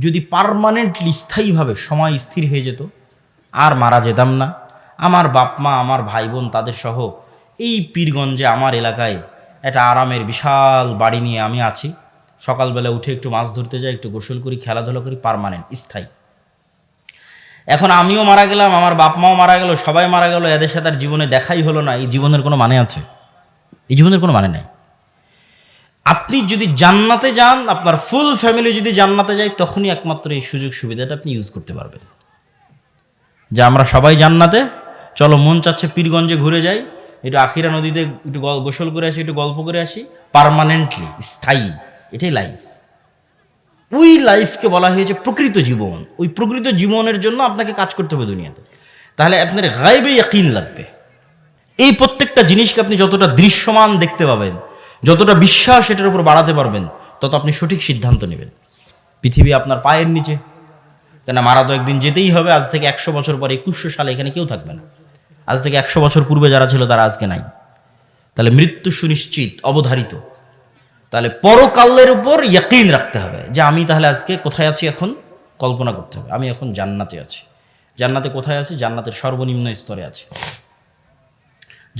যদি পার্মানেন্টলি স্থায়ীভাবে সময় স্থির হয়ে যেত, আর মারা যেতাম না, আমার বাপ মা, আমার ভাই বোন, তাদের সহ এই পীরগঞ্জে আমার এলাকায় একটা আরামের বিশাল বাড়ি নিয়ে আমি আছি, সকালবেলা উঠে একটু মাছ ধরতে যাই, একটু গোসল করি, খেলাধুলা করি, পার্মানেন্ট স্থায়ী। এখন আমিও মারা গেলাম, আমার বাপ মাও মারা গেল, সবাই মারা গেল, এদের সাথে আর জীবনে দেখাই হলো না। এই জীবনের কোনো মানে আছে? এই জীবনের কোনো মানে নেই। আপনি যদি জান্নাতে যান, আপনার ফুল ফ্যামিলি যদি জান্নাতে যায়, তখনই একমাত্র এই সুযোগ সুবিধাটা আপনি ইউজ করতে পারবেন। যে আমরা সবাই জান্নাতে, চলো মন চাচ্ছে পীরগঞ্জে ঘুরে যাই, একটু আখিরা নদীতে একটু গোসল করে আসি, একটু গল্প করে আসি, পার্মানেন্টলি স্থায়ী। এটাই লাইফ। ওই লাইফকে বলা হয়েছে প্রকৃত জীবন। ওই প্রকৃত জীবনের জন্য আপনাকে কাজ করতে হবে দুনিয়াতে। তাহলে আপনার গায়বে ইয়াকিন লাগবে। এই প্রত্যেকটা জিনিসকে আপনি যতটা দৃশ্যমান দেখতে পাবেন, যতটা বিশ্বাস এটার উপর বাড়াতে পারবেন, তত আপনি সঠিক সিদ্ধান্ত নেবেন। পৃথিবী আপনার পায়ের নিচে, কেন মারা তো একদিন যেতেই হবে। আজ থেকে 100 বছর পরে 2100 সালে এখানে কেউ থাকবে না। আজ থেকে 100 বছর পূর্বে যারা ছিল তারা আজকে নাই। তাহলে মৃত্যু সুনিশ্চিত, অবধারিত। তাহলে পরকালের উপর ইয়াকিন রাখতে হবে যে আমি তাহলে আজকে কোথায় আছি। এখন কল্পনা করতে হবে আমি এখন জান্নাতে আছি। জান্নাতে কোথায় আছি? জান্নাতের সর্বনিম্ন স্তরে আছি।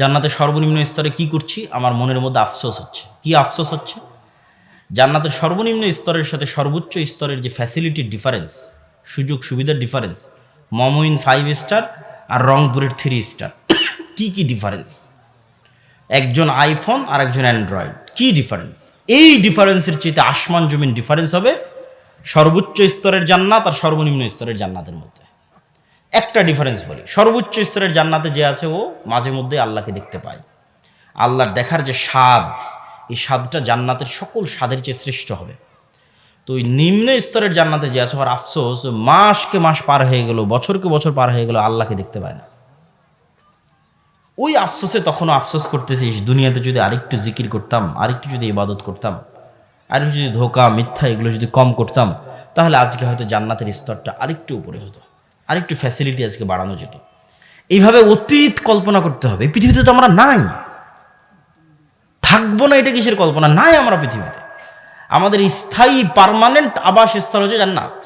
জান্নাতের সর্বনিম্ন স্তরে কি করছি? আমার মনের মধ্যে আফসোস হচ্ছে। কি আফসোস হচ্ছে? জান্নাতের সর্বনিম্ন স্তরের সাথে সর্বোচ্চ স্তরের যে ফ্যাসিলিটির ডিফারেন্স, সুযোগ সুবিধার ডিফারেন্স, মমইন 5 স্টার আর রংপুরের 3 স্টার, কি কি ডিফারেন্স! একজন আইফোন আর একজন অ্যান্ড্রয়েড, কি ডিফারেন্স! এই ডিফারেন্সের চেয়ে আসমান জমিন ডিফারেন্স হবে সর্বোচ্চ স্তরের জান্নাত আর সর্বনিম্ন স্তরের জান্নাতের মধ্যে। একটা ডিফারেন্স বলি, সর্বোচ্চ স্তরের জান্নাতে যে আছে ও মাঝে মধ্যে আল্লাহকে দেখতে পায়। আল্লাহর দেখার যে স্বাদ, এই স্বাদটা জান্নাতের সকল স্বাদের চেয়ে শ্রেষ্ঠ হবে। তো ওই নিম্ন স্তরের জান্নাতে যে আছে, আর আফসোস মাসকে মাস পার হয়ে গেল, বছরকে বছর পার হয়ে গেল, আল্লাহকে দেখতে পায় না। ওই আফসোসে তখনও আফসোস করতেছিস, দুনিয়াতে যদি আরেকটু জিকির করতাম, আরেকটু যদি ইবাদত করতাম, আরেকটু যদি ধোঁকা মিথ্যা এগুলো যদি কম করতাম, তাহলে আজকে হয়তো জান্নাতের স্তরটা আরেকটু উপরে হতো, আরেকটু ফ্যাসিলিটি আজকে বাড়ানো যেত। এইভাবে অতীত কল্পনা করতে হবে। পৃথিবীতে তো আমরা নাই, থাকবো না, এটা কিসের কল্পনা? নাই আমরা পৃথিবীতে। আমাদের স্থায়ী পার্মানেন্ট আবাসস্থল হচ্ছে জান্নাত।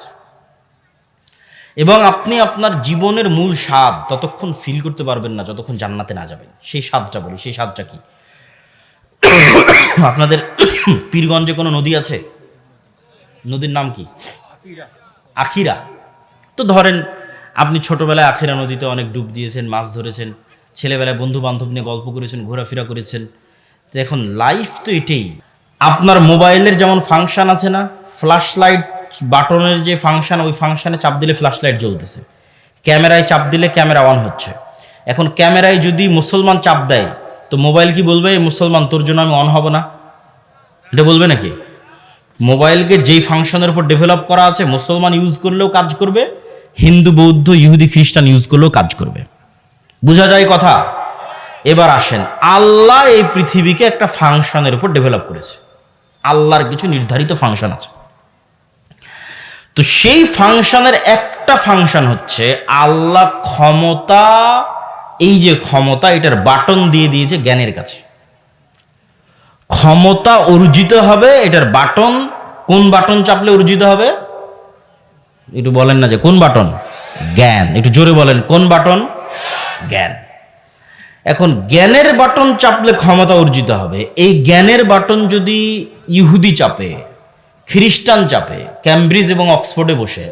এবং আপনি আপনার জীবনের মূল স্বাদ ততক্ষণ ফিল করতে পারবেন না যতক্ষণ জান্নাতে না যাবেন। সেই স্বাদটা বলি, সেই স্বাদটা কি? আপনাদের পীরগঞ্জে কোনো নদী আছে? নদীর নাম কি? আখিরা। তো ধরেন আপনি ছোটবেলায় আখিরা নদীতে অনেক ডুব দিয়েছেন, মাছ ধরেছেন, ছেলেবেলায় বন্ধু বান্ধব নিয়ে গল্প করেছেন, ঘোরাফেরা করেছেন। তো এখন লাইফ তো এটাই। আপনার মোবাইলের যেমন ফাংশন আছে না, ফ্ল্যাশ লাইট বাটনের যে ফাংশন, ওই ফাংশনে চাপ দিলে ফ্ল্যাশ লাইট জ্বলতেছে, ক্যামেরায় চাপ দিলে ক্যামেরা অন হচ্ছে। এখন ক্যামেরায় যদি মুসলমান চাপ দেয়, তো মোবাইল কি বলবে, মুসলমান তোর জন্য আমি অন হব না? এটা বলবে নাকি? মোবাইলকে যেই ফাংশনের উপর ডেভেলপ করা আছে, মুসলমান ইউজ করলেও কাজ করবে, হিন্দু বৌদ্ধ ইহুদি খ্রিস্টান ইউজ করলেও কাজ করবে। বোঝা যায় কথা? এবার আসেন, আল্লাহ এই পৃথিবীকে একটা ফাংশনের উপর ডেভেলপ করেছে। আল্লাহর কিছু নির্ধারিত ফাংশন আছে। তো সেই ফাংশনের একটা ফাংশন হচ্ছে আল্লাহ ক্ষমতা। এই যে ক্ষমতা, এটার বাটন দিয়ে দিয়েছে জ্ঞানের কাছে। ক্ষমতা অর্জিত হবে, এটার বাটন, কোন বাটন চাপলে অর্জিত হবে? একটু বলেন না যে কোন বাটন? জ্ঞান। একটু জোরে বলেন, কোন বাটন? জ্ঞান। এখন জ্ঞানের বাটন চাপলে ক্ষমতা অর্জিত হবে। এই জ্ঞানের বাটন যদি ইহুদি চাপে, খ্রিস্টান চাপে, ক্যামব্রিজ এবং অক্সফোর্ডে বসে,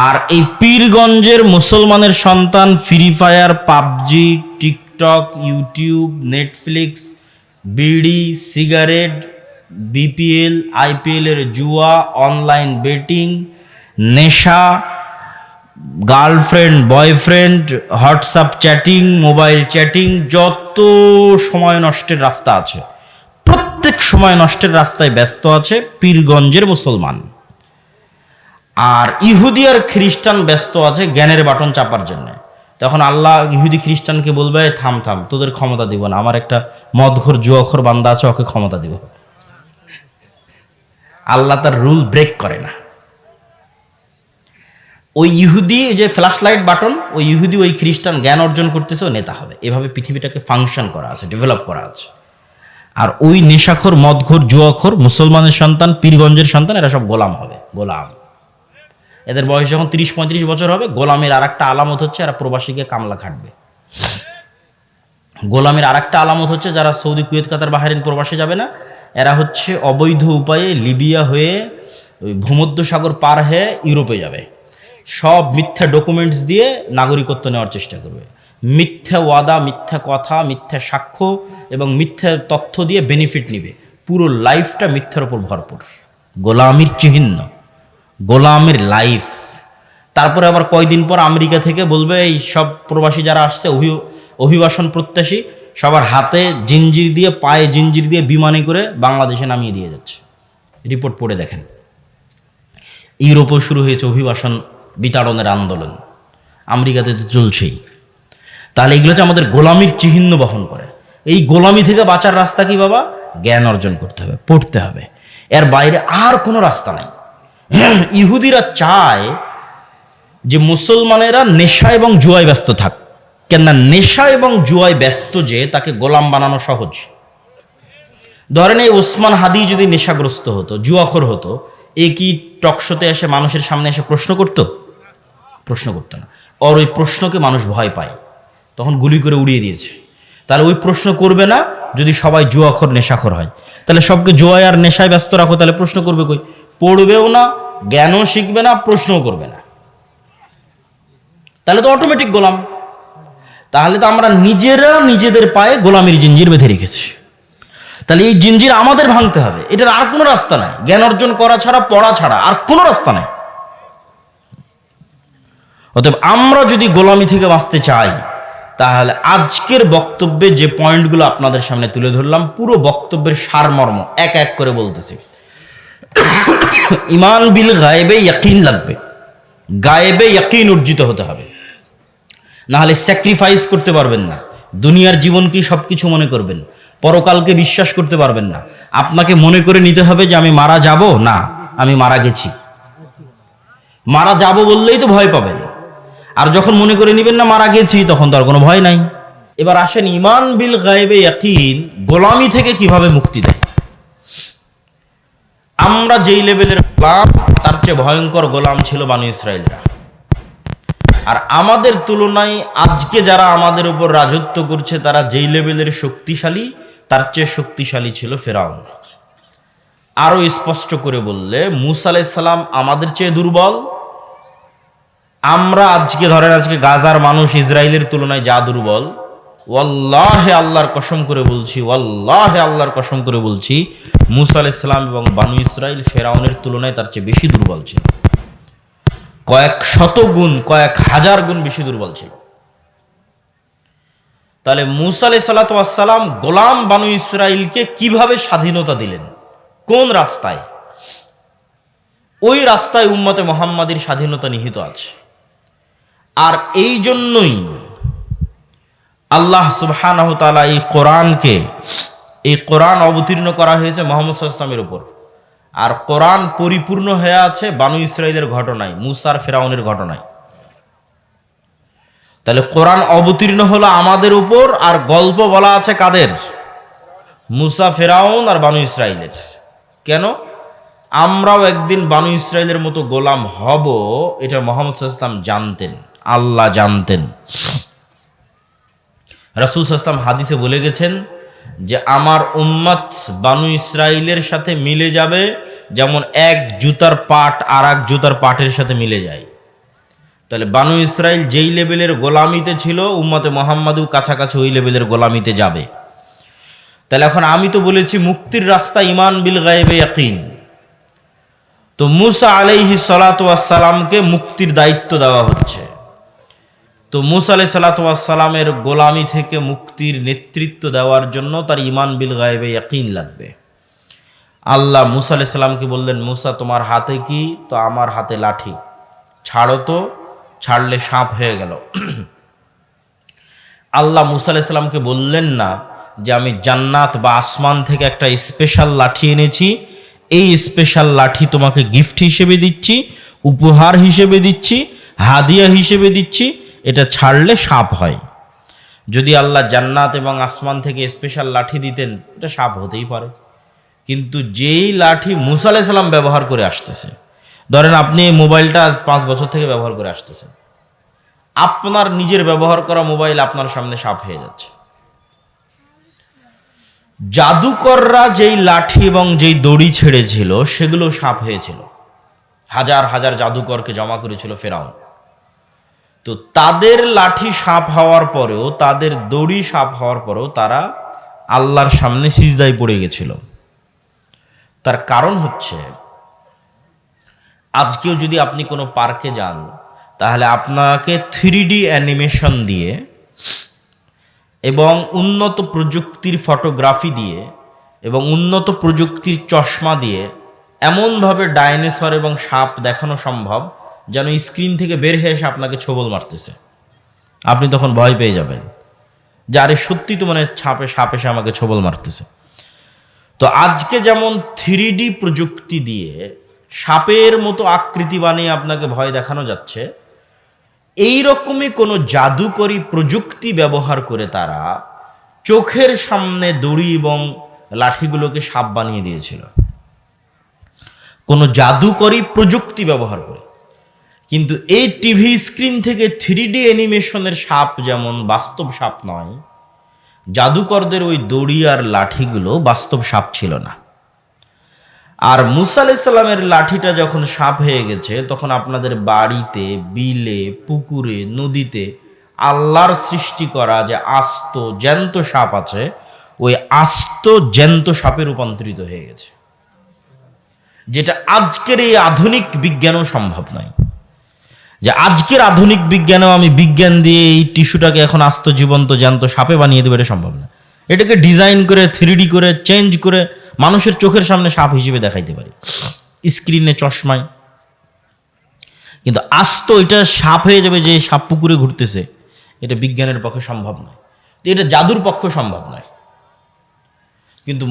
আর এই পীরগঞ্জের মুসলমানের সন্তান free fire, PUBG, TikTok, YouTube, Netflix, বিড়ি, সিগারেট, বিপিএল, আইপিএল এর জুয়া, অনলাইন বেটিং, নেশা, girlfriend boyfriend, WhatsApp chatting, mobile chatting, যত সময় নষ্টের রাস্তা আছে, প্রত্যেক সময় নষ্টের রাস্তায় ব্যস্ত আছে পীরগঞ্জের মুসলমান। আর ইহুদি আর খ্রিস্টান ব্যস্ত আছে জ্ঞানের বাটন চাপার জন্য। তখন আল্লাহ ইহুদি খ্রিস্টানকে বলবে, থাম থাম, তোদের ক্ষমতা দিব না, আমার একটা মদখোর জুয়াখোর বান্দা আছে, ওকে ক্ষমতা দিব। আল্লাহ তার রুল ব্রেক করে না। ওই ইহুদি যে ফ্ল্যাশ লাইট বাটন, ওই ইহুদি ওই খ্রিস্টান জ্ঞান অর্জন করতেছে, ও নেতা হবে। এভাবে পৃথিবীটাকে ফাংশন করা আছে, ডেভেলপ করা আছে। আর ওই নেশাখোর, মদখোর, জুয়াখোর মুসলমানের সন্তান, পীরগঞ্জের সন্তান, এরা সব গোলাম হবে, গোলাম। এদের বয়স যখন 30-35 বছর হবে, গোলামের আর একটা আলামত হচ্ছে এরা প্রবাসীকে কামলা খাটবে। গোলামের আর একটা আলামত হচ্ছে যারা সৌদি, কুয়েত, কাতার, বাহরাইন প্রবাসে যাবে না, এরা হচ্ছে অবৈধ উপায়ে লিবিয়া হয়ে ভূমধ্যসাগর পার হয়ে ইউরোপে যাবে। সব মিথ্যা ডকুমেন্টস দিয়ে নাগরিকত্ব নেওয়ার চেষ্টা করবে। মিথ্যা ওয়াদা, মিথ্যা কথা, মিথ্যা সাক্ষ্য এবং মিথ্যা তথ্য দিয়ে বেনিফিট নিবে। পুরো লাইফটা মিথ্যার উপর ভরপুর, গোলামির চিহ্ন, গোলামের লাইফ। তারপরে আবার কয়দিন পর আমেরিকা থেকে বলবে এই সব প্রবাসী যারা আসছে অভিবাসন প্রত্যাশী সবার হাতে জিঞ্জির দিয়ে, পায়ে জিঞ্জির দিয়ে বিমানে করে বাংলাদেশে নামিয়ে দিয়ে যাচ্ছে। রিপোর্ট পড়ে দেখেন। ইউরোপেও শুরু হয়েছে অভিবাসন বিতাড়নের আন্দোলন, আমেরিকাতে তো চলছেই। তাহলে এগুলো হচ্ছে আমাদের গোলামির চিহ্ন বহন করে। এই গোলামি থেকে বাঁচার রাস্তা কি বাবা? জ্ঞান অর্জন করতে হবে, পড়তে হবে, এর বাইরে আর কোনো রাস্তা নাই। ইহুদিরা চায় যে মুসলমানেরা নেশা এবং জুয়ায় ব্যস্ত থাক। কেননা নেশা এবং জুয়ায় ব্যস্ত যে তাকে গোলাম বানানো সহজ। ধরেন এই ওসমান হাদি যদি নেশাগ্রস্ত হতো, জুয়াখোর হতো, এ কি টকশোতে এসে মানুষের সামনে এসে প্রশ্ন করতো? প্রশ্ন করতো না। আর ওই প্রশ্নকে মানুষ ভয় পায়, তখন গুলি করে উড়িয়ে দিয়েছে। তাহলে ওই প্রশ্ন করবে না যদি সবাই জুয়াখোর, নেশাখোর হয়। তাহলে সবকে জুয়ায় আর নেশায় ব্যস্ত রাখো, তাহলে প্রশ্ন করবে কই? পড়বেও না, জ্ঞানও শিখবে না, প্রশ্নও করবে না। তাহলে তো অটোমেটিক গোলাম। তাহলে তো আমরা নিজেরা নিজেদের পায়ে গোলামির জিঞ্জির বেঁধে রেখেছি। তাহলে এই জিঞ্জির আমাদের ভাঙতে হবে, এটার আর কোনো রাস্তা নাই। জ্ঞান অর্জন করা ছাড়া, পড়া ছাড়া আর কোনো রাস্তা নাই। অতএব আমরা যদি গোলামি থেকে বাঁচতে চাই, তাহলে আজকের বক্তব্যে যে পয়েন্টগুলো আপনাদের সামনে তুলে ধরলাম, পুরো বক্তব্যের সারমর্ম এক এক করে বলতেছি। ইমান বিল গায়েবে ইয়াকিন লাগবে, গায়েবে ইয়াকিন অর্জিত হতে হবে, না হলে স্যাক্রিফাইস করতে পারবেন না। দুনিয়ার জীবনকে সবকিছু মনে করবেন, পরকালকে বিশ্বাস করতে পারবেন না। আপনাকে মনে করে নিতে হবে যে আমি মারা যাব না, আমি মারা গেছি। মারা যাব বললেই তো ভয় পাবেন, আর যখন মনে করে নিবেন না মারা গেছি, তখন তো আর কোনো ভয় নাই। এবার আসেন ইমান বিল গায়েবে ইয়াকিন গোলামি থেকে কিভাবে মুক্তি দেয়। আমরা যেই লেভেলের গোলাম, তার চেয়ে ভয়ঙ্কর গোলাম ছিল বানু ইসরাইলরা। আর আমাদের তুলনায় আজকে যারা আমাদের উপর রাজত্ব করছে, তারা যেই লেভেলের শক্তিশালী, তার চেয়ে শক্তিশালী ছিল ফেরাউন। আরো স্পষ্ট করে বললে, মুসা আলাইহিস সালাম আমাদের চেয়ে দুর্বল। আমরা আজকে ধরেন, আজকে গাজার মানুষ ইসরায়েলের তুলনায় যা দুর্বল, ওয়াল্লাহে আল্লাহর কসম করে বলছি, ওয়াল্লাহে আল্লাহর কসম করে বলছি, মুসা আলাইহিস সালাম এবং বানু ইসরাইল ফেরাউনের তুলনায় তার চেয়ে বেশি দুর্বল ছিল। কয়েক শত গুণ, কয়েক হাজার গুণ বেশি দুর্বল ছিল। তাহলে মুসা আলাইহিস সালাতু ওয়াস সালাম গোলাম বানু ইসরাইলকে কিভাবে স্বাধীনতা দিলেন, কোন রাস্তায়? ওই রাস্তায় উম্মতে মুহাম্মাদির স্বাধীনতা নিহিত আছে। আর এই জন্যই আল্লাহ সুবহানাহু ওয়া তাআলা এই কোরআন অবতীর্ণ করা হয়েছে মুহাম্মদ সাল্লাল্লাহু আলাইহি ওয়াসাল্লামের উপর। আর কোরআন পরিপূর্ণ হয়ে আছে বানু ইসরাইলের ঘটনায়, মুসার ফেরাউনের ঘটনায়। তাহলে কোরআন অবতীর্ণ হলো আমাদের উপর, আর গল্প বলা আছে কাদের? মুসা, ফেরাউন আর বানু ইসরাইলের। কেন? আমরাও একদিন বানু ইসরাইলের মতো গোলাম হব, এটা মুহাম্মদ সাল্লাল্লাহু আলাইহি ওয়াসাল্লাম জানতেন, আল্লাহ জানতেন। রাসূল সাল্লাল্লাহু আলাইহি ওয়াসাল্লাম হাদিসে বলে গেছেন যে আমার উম্মত বানু ইসরাইলের সাথে মিলে যাবে যেমন এক জুতার পাট আর এক জুতার পাটের সাথে মিলে যায়। তাহলে বানু ইসরাইল যেই লেভেলের গোলামিতে ছিল, উম্মতে মুহাম্মাদও কাছাকাছি ওই লেভেলের গোলামিতে যাবে। তাহলে এখন আমি তো বলেছি মুক্তির রাস্তা ইমান বিল গায়েবে ইয়াকিন। তো মুসা আলাইহিস সালাতু ওয়াস সালামকে মুক্তির দায়িত্ব দেওয়া হচ্ছে। তো মুসা আলাইহিস সালাতু ওয়াস সালামের গোলামি থেকে মুক্তির নেতৃত্ব দেওয়ার জন্য তার ইমান বিল গায়েবে ইয়াকিন লাগবে। আল্লাহ মুসা আলাইহিস সালামকে বললেন, মুসা তোমার হাতে কি? তো আমার হাতে লাঠি, ছাড়ো তো, ছাড়লে সাপ হয়ে গেল। আল্লাহ মুসা আলাইহিস সালামকে বললেন না যে আমি জান্নাত বা আসমান থেকে একটা স্পেশাল লাঠি এনেছি, এই স্পেশাল লাঠি তোমাকে গিফট হিসেবে দিচ্ছি, উপহার হিসেবে দিচ্ছি, হাদিয়া হিসেবে দিচ্ছি, এটা ছাড়লে সাপ হয়। যদি আল্লাহ জান্নাত এবং আসমান থেকে স্পেশাল লাঠি দিতেন, এটা সাপ হতেই পারে। কিন্তু যেই লাঠি মুসা আলাইহিস সালাম ব্যবহার করে আসতেছে, ধরেন আপনি এই মোবাইলটা আজ 5 বছর থেকে ব্যবহার করে আসতেছেন, আপনার নিজের ব্যবহার করা মোবাইল আপনার সামনে সাপ হয়ে যাচ্ছে। জাদুকররা যেই লাঠি এবং যেই দড়ি ছেড়েছিল সেগুলো সাপ হয়েছিল। হাজার হাজার জাদুকরকে জমা করেছিল ফেরাউন। তো তাদের লাঠি সাপ হওয়ার পরেও, তাদের দড়ি সাপ হওয়ার পরেও তারা আল্লাহর সামনে সিজদায় পড়ে গেছিল। তার কারণ হচ্ছে, আজকেও যদি আপনি কোনো পার্কে যান, তাহলে আপনাকে 3D অ্যানিমেশন দিয়ে এবং উন্নত প্রযুক্তির ফটোগ্রাফি দিয়ে এবং উন্নত প্রযুক্তির চশমা দিয়ে এমনভাবে ডাইনোসর এবং সাপ দেখানো সম্ভব যেন স্ক্রিন থেকে বের হয়ে এসে আপনাকে ছোবল মারতেছে। আপনি তখন ভয় পেয়ে যাবেন যে আরে সত্যি তো মানে সাপ এসে আমাকে ছোবল মারতেছে। তো আজকে যেমন 3D প্রযুক্তি দিয়ে সাপের মতো আকৃতি বানিয়ে আপনাকে ভয় দেখানো যাচ্ছে, এই রকমই কোনো জাদুকরী প্রযুক্তি ব্যবহার করে তারা চোখের সামনে দড়ি এবং লাঠিগুলোকে সাপ বানিয়ে দিয়েছিল, কোনো জাদুকরী প্রযুক্তি ব্যবহার করে। কিন্তু এই টিভি স্ক্রিন থেকে 3D অ্যানিমেশনের সাপ যেমন বাস্তব সাপ নয়, জাদুকরদের ওই দড়ি আর লাঠিগুলো বাস্তব সাপ ছিল না। আর মুসা আলাইহিস সালামের লাঠিটা যখন সাপ হয়ে গেছে, তখন আপনাদের বাড়িতে, বিলে, পুকুরে, নদীতে আল্লাহর সৃষ্টি করা যে আস্ত জ্যান্ত সাপ আছে, ওই আস্ত জ্যান্ত সাপে রূপান্তরিত হয়ে গেছে, যেটা আজকের এই আধুনিক বিজ্ঞানও সম্ভব নয়। যে আজকের আধুনিক বিজ্ঞানেও আমি বিজ্ঞান দিয়ে এই টিস্যুটাকে এখন আস্ত জীবন্ত জ্যান্ত সাপে বানিয়ে দেবো, এটা সম্ভব না। এটাকে ডিজাইন করে 3D করে চেঞ্জ করে মানুষের চোখের সামনে সাপ হিসেবে দেখাইতে পারি, স্ক্রিনে, চশমায়। কিন্তু আস্ত এটা সাপ হয়ে যাবে যে সাপ পুকুরে ঘুরতেছে, এটা বিজ্ঞানের পক্ষে সম্ভব নয়, এটা জাদুর পক্ষে সম্ভব নয়। কিন্তু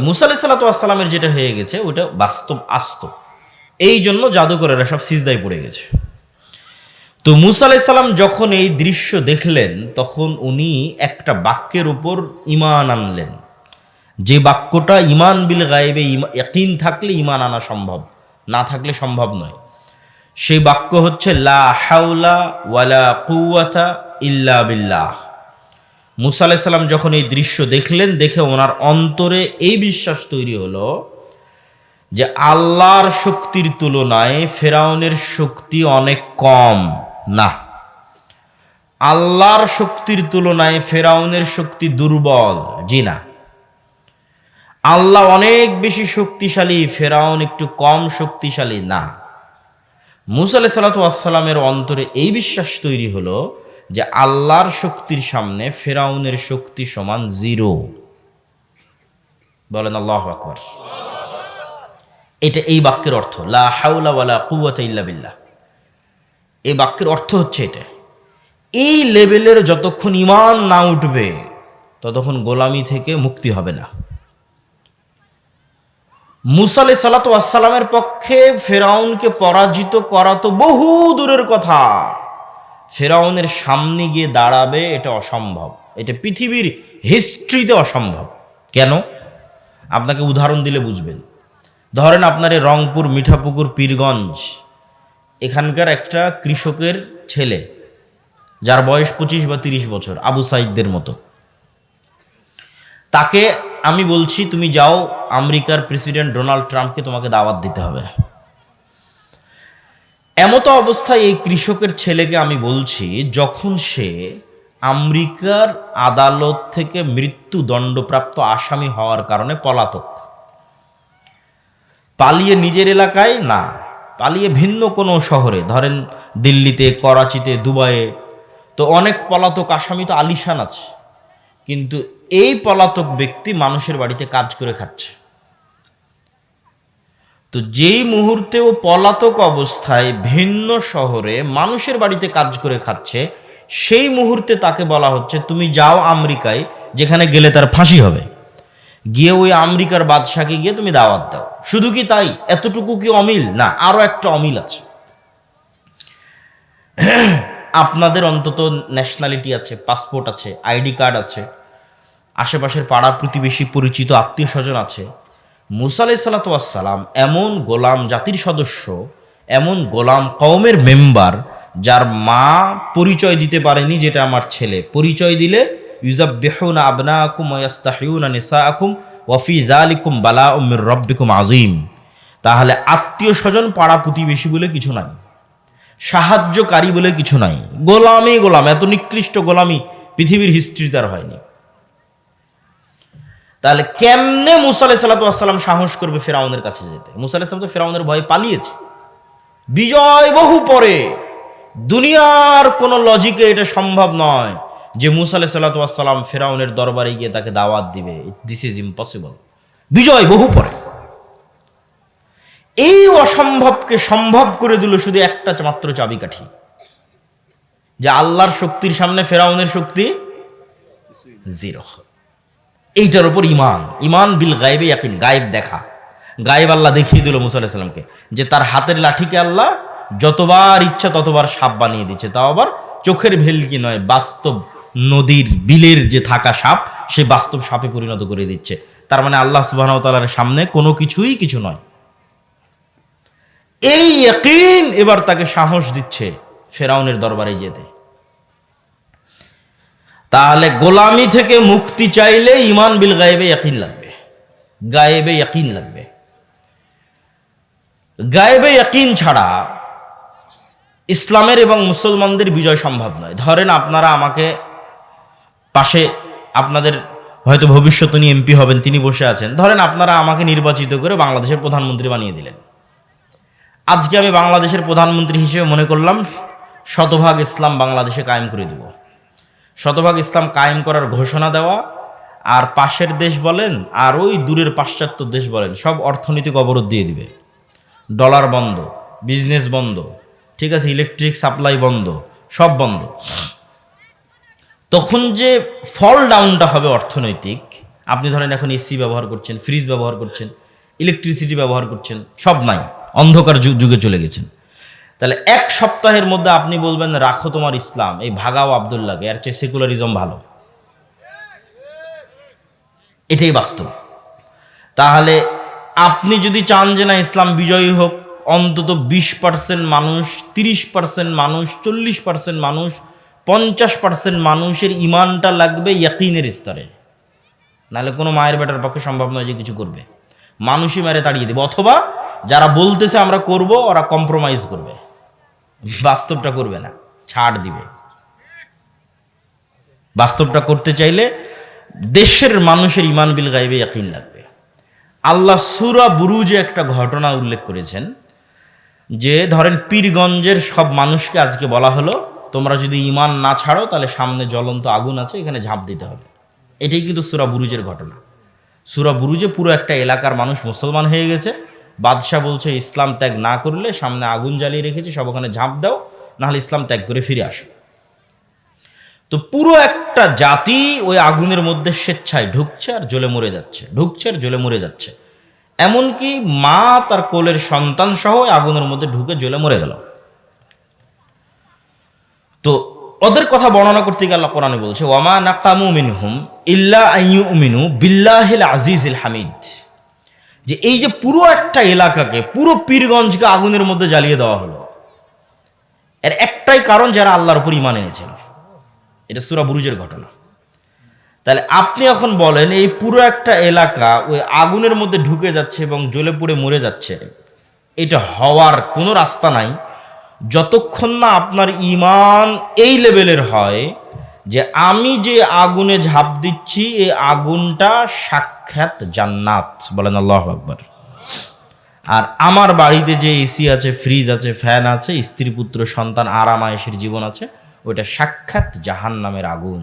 মুসা আলাইহিস সালামের যেটা হয়ে গেছে ওটা বাস্তব আস্ত, এই জন্য জাদুকরেরা সব সিজদায় পড়ে গেছে। তো মুসা আলাইহিস সালাম যখন এই দৃশ্য দেখলেন, তখন উনি একটা বাক্যের উপর ঈমান আনলেন, যে বাক্যটা ঈমান বিল গায়বে, ইয়াকিন থাকলে ঈমান আনা সম্ভব, না থাকলে সম্ভব নয়। সেই বাক্য হচ্ছে লা হাওলা ওয়ালা কুওয়াতা ইল্লা বিল্লাহ। মুসা আলাইহিস সালাম যখন এই দৃশ্য দেখলেন, দেখে ওনার অন্তরে এই বিশ্বাস তৈরি হলো যে আল্লাহর শক্তির তুলনায় ফেরাউনের শক্তি অনেক কম। না, আল্লাহর শক্তির তুলনায় ফেরাউনের শক্তি দুর্বল। জি না, আল্লাহ অনেক বেশি শক্তিশালী, ফেরাউন একটু কম শক্তিশালী। না, মুসা আলাইহিস সালামের অন্তরে এই বিশ্বাস তৈরি হলো যে আল্লাহর শক্তির সামনে ফেরাউনের শক্তি সমান জিরো। বলেন আল্লাহু আকবার। এটা এই বাক্যের অর্থ, লা হাওলা ওয়ালা কুওয়াতা ইল্লা বিল্লাহ। এই বাক্যের অর্থ হচ্ছে এটা। এই লেভেলের যতক্ষণ ঈমান না উঠবে, ততক্ষণ গোলামি থেকে মুক্তি হবে না। মুসা আলাইহিস সালামের পক্ষে ফেরাউনকে পরাজিত করা তো বহু দূরের কথা, ফেরাউনের সামনে গিয়ে দাঁড়াবে এটা অসম্ভব, এটা পৃথিবীর হিস্ট্রিতে অসম্ভব। কেন? আপনাকে উদাহরণ দিলে বুঝবেন। ধরেন আপনার এই রংপুর, মিঠাপুকুর, পীরগঞ্জ, এখানকার একটা কৃষকের ছেলে, যার বয়স 25 বা 30 বছর, আবু সাইদদের মতো, তাকে আমি বলছি তুমি যাও, আমেরিকার প্রেসিডেন্ট ডোনাল্ড ট্রাম্পকে তোমাকে দাওয়াত দিতে হবে। এমতো অবস্থায় এই কৃষকের ছেলেকে আমি বলছি, যখন সে আমেরিকার আদালত থেকে মৃত্যুদণ্ডপ্রাপ্ত আসামি হওয়ার কারণে পলাতক, পালিয়ে নিজের এলাকায় না, পালিয়ে ভিন্ন কোনো শহরে, ধরেন দিল্লিতে, করাচিতে, দুবাইয়ে, তো অনেক পলাতক আসামি তো আলিশান আছে, কিন্তু এই পলাতক ব্যক্তি মানুষের বাড়িতে কাজ করে খাচ্ছে। তো যেই মুহূর্তে ও পলাতক অবস্থায় ভিন্ন শহরে মানুষের বাড়িতে কাজ করে খাচ্ছে, সেই মুহূর্তে তাকে বলা হচ্ছে তুমি যাও আমেরিকায়, যেখানে গেলে তার ফাঁসি হবে, গিয়ে ওই আমেরিকার বাদশাকে গিয়ে তুমি দাওয়াত দাও। শুধু কি তাই? এতটুকু কি অমিল? না, আরো একটা অমিল আছে। আপনাদের অন্তত ন্যাশনালিটি আছে, পাসপোর্ট আছে, আইডি কার্ড আছে, আশেপাশের পাড়া প্রতিবেশী, পরিচিত আত্মীয় স্বজন আছে, মুসা আলাইহিস সালাতু ওয়াস সালাম এমন গোলাম জাতির সদস্য, এমন গোলাম কওমের মেম্বার, যার মা পরিচয় দিতে পারেনি যেটা আমার ছেলে, পরিচয় দিলে ইউযাব্বিহুনা আবনাকুম ওয়া ইস্তাহিয়ুনা নিসাআকুম ওয়া ফি যালিকুম বালাউম মির রাব্বিকুম আযীম। তাহলে আত্মীয় স্বজন পাড়া প্রতিবেশী বলে কিছু নাই, সাহায্যকারী বলে কিছু নাই, গোলামই গোলাম। এত নিকৃষ্ট গোলামি পৃথিবীর হিস্ট্রিতে আর হয়নি। তাহলে কেমনে মুসা আলাইহিস সালাতু ওয়াস সালাম সাহস করবে ফিরআউনের কাছে যেতে? মুসা আলাইহিস সালাম তো ফিরআউনের ভয়ে পালিয়েছে, বিজয় বহু পরে। দুনিয়ার কোন লজিকে এটা সম্ভব নয় যে মুসা আলাইহিস সালাতু ওয়াস সালাম ফিরআউনের দরবারে গিয়ে তাকে দাওয়াত দিবে। This is impossible. বিজয় বহু পরে। এই অসম্ভবকে সম্ভব করে দিল শুধু একটা মাত্র চাবিকাঠি, যে আল্লাহর শক্তির সামনে ফিরআউনের শক্তি জিরো। এইটার উপর ইমান, ইমান বিল গায়বে ইয়াকিন, গায়েব দেখা। গায়েব আল্লাহ দেখিয়ে দিল মুসা আলাইহিস সালামকে যে তার হাতের লাঠিকে আল্লাহ যতবার ইচ্ছা ততবার সাপ বানিয়ে দিচ্ছে, তাও আবার চোখের ভেলকি নয়, বাস্তব নদীর বিলের যে থাকা সাপ, সে বাস্তব সাপে পরিণত করে দিচ্ছে। তার মানে আল্লাহ সুবহানাহু ওয়া তাআলার সামনে কোনো কিছুই কিছু নয়। এই ইয়াকিন এবার তাকে সাহস দিচ্ছে ফিরআউনের দরবারে যেতে। তাহলে গোলামি থেকে মুক্তি চাইলে ইমান বিল গায়েবে ইয়াকিন লাগবে, গায়েবে ইয়াকিন লাগবে। গায়েবে ইয়াকিন ছাড়া ইসলামের এবং মুসলমানদের বিজয় সম্ভব নয়। ধরেন আপনারা আমাকে পাশে, আপনাদের হয়তো ভবিষ্যৎ উনি এমপি হবেন, তিনি বসে আছেন, ধরেন আপনারা আমাকে নির্বাচিত করে বাংলাদেশের প্রধানমন্ত্রী বানিয়ে দিলেন। আজকে আমি বাংলাদেশের প্রধানমন্ত্রী হিসেবে মনে করলাম শতভাগ ইসলাম বাংলাদেশে কায়েম করে দেব। শতভাগ ইসলাম কায়েম করার ঘোষণা দেওয়া, আর পাশের দেশ বলেন আর ওই দূরের পাশ্চাত্য দেশ বলেন, সব অর্থনৈতিক অবরোধ দিয়ে দিবে। ডলার বন্ধ, বিজনেস বন্ধ, ঠিক আছে, ইলেকট্রিক সাপ্লাই বন্ধ, সব বন্ধ। তখন যে ফল ডাউনটা হবে অর্থনৈতিক, আপনি ধরেন এখন এসি ব্যবহার করছেন, ফ্রিজ ব্যবহার করছেন, ইলেকট্রিসিটি ব্যবহার করছেন, সব নাই, অন্ধকার যুগে চলে গেছেন। তাহলে এক সপ্তাহের মধ্যে আপনি বলবেন রাখো তোমার ইসলাম, এই ভাগাও আব্দুল্লাহকে, এর চেয়ে সেকুলারিজম ভালো। এটাই বাস্তব। তাহলে আপনি যদি চান যে না ইসলাম বিজয়ী হোক, অন্তত 20% মানুষ, 30% মানুষ, 40% মানুষ, 50% মানুষের ইমানটা লাগবে ইয়াকিনের স্তরে, নাহলে কোনো মায়ের বেটার পক্ষে সম্ভব নয় যে কিছু করবে। মানুষই মেরে তাড়িয়ে দেবে, অথবা যারা বলতেছে আমরা করব ওরা কম্প্রোমাইজ করবে, বাস্তবটা করবে না, ছাড় দিবে। বাস্তবটা করতে চাইলে দেশের মানুষের ইমান বিল গায়বে ইয়াকিন লাগবে। আল্লাহ সূরা বুরুজে একটা ঘটনা উল্লেখ করেছেন যে ধরেন পীরগঞ্জের সব মানুষকে আজকে বলা হলো তোমরা যদি ইমান না ছাড়ো তাহলে সামনে জ্বলন্ত আগুন আছে, এখানে ঝাঁপ দিতে হবে। এটাই কিন্তু সূরা বুরুজের ঘটনা। সূরা বুরুজে পুরো একটা এলাকার মানুষ মুসলমান হয়ে গেছে, বাদশাহ বলছে ইসলাম ত্যাগ না করলে সামনে আগুন জ্বালিয়ে রেখেছে, সব ওখানে ঝাঁপ দাও, নাহলে ইসলাম ত্যাগ করে ফিরে আসো। তো পুরো একটা জাতি ওই আগুনের মধ্যে স্বেচ্ছায় ঢুকছে আর জ্বলে মরে যাচ্ছে, ঢুকছে আর জ্বলে মরে যাচ্ছে। এমনকি মা তার কোলের সন্তান সহ আগুনের মধ্যে ঢুকে জ্বলে মরে গেল। তো ওদের কথা বর্ণনা করতে গিয়ে আল্লাহ কোরআনে বলছে ওয়ামা নাকামু মিনহুম ইল্লা আইয়ুমিনু বিল্লাহিল আজিজিল হামিদ, যে এই যে পুরো একটা এলাকাকে, পুরো পীরগঞ্জকে আগুনের মধ্যে জ্বালিয়ে দেওয়া হলো, এর একটাই কারণ যারা আল্লাহর উপর ঈমান এনেছিল। এটা সূরা বুরুজের ঘটনা। তাহলে আপনি এখন বলেন এই পুরো একটা এলাকা ওই আগুনের মধ্যে ঢুকে যাচ্ছে এবং জ্বলে পুড়ে মরে যাচ্ছে, এটা হওয়ার কোনো রাস্তা নাই যতক্ষণ না আপনার ঈমান এই লেভেলের হয় যে আমি যে আগুনে ঝাঁপ দিচ্ছি এই আগুনটা সাক্ষাৎ জান্নাত, বলেন আল্লাহু আকবার। আর আমার বাড়িতে যে এসি আছে, ফ্রিজ আছে, ফ্যান আছে, স্ত্রী পুত্র সন্তান আরাম আয়েশের জীবন আছে, ওইটা সাক্ষাৎ জাহান্নামের আগুন।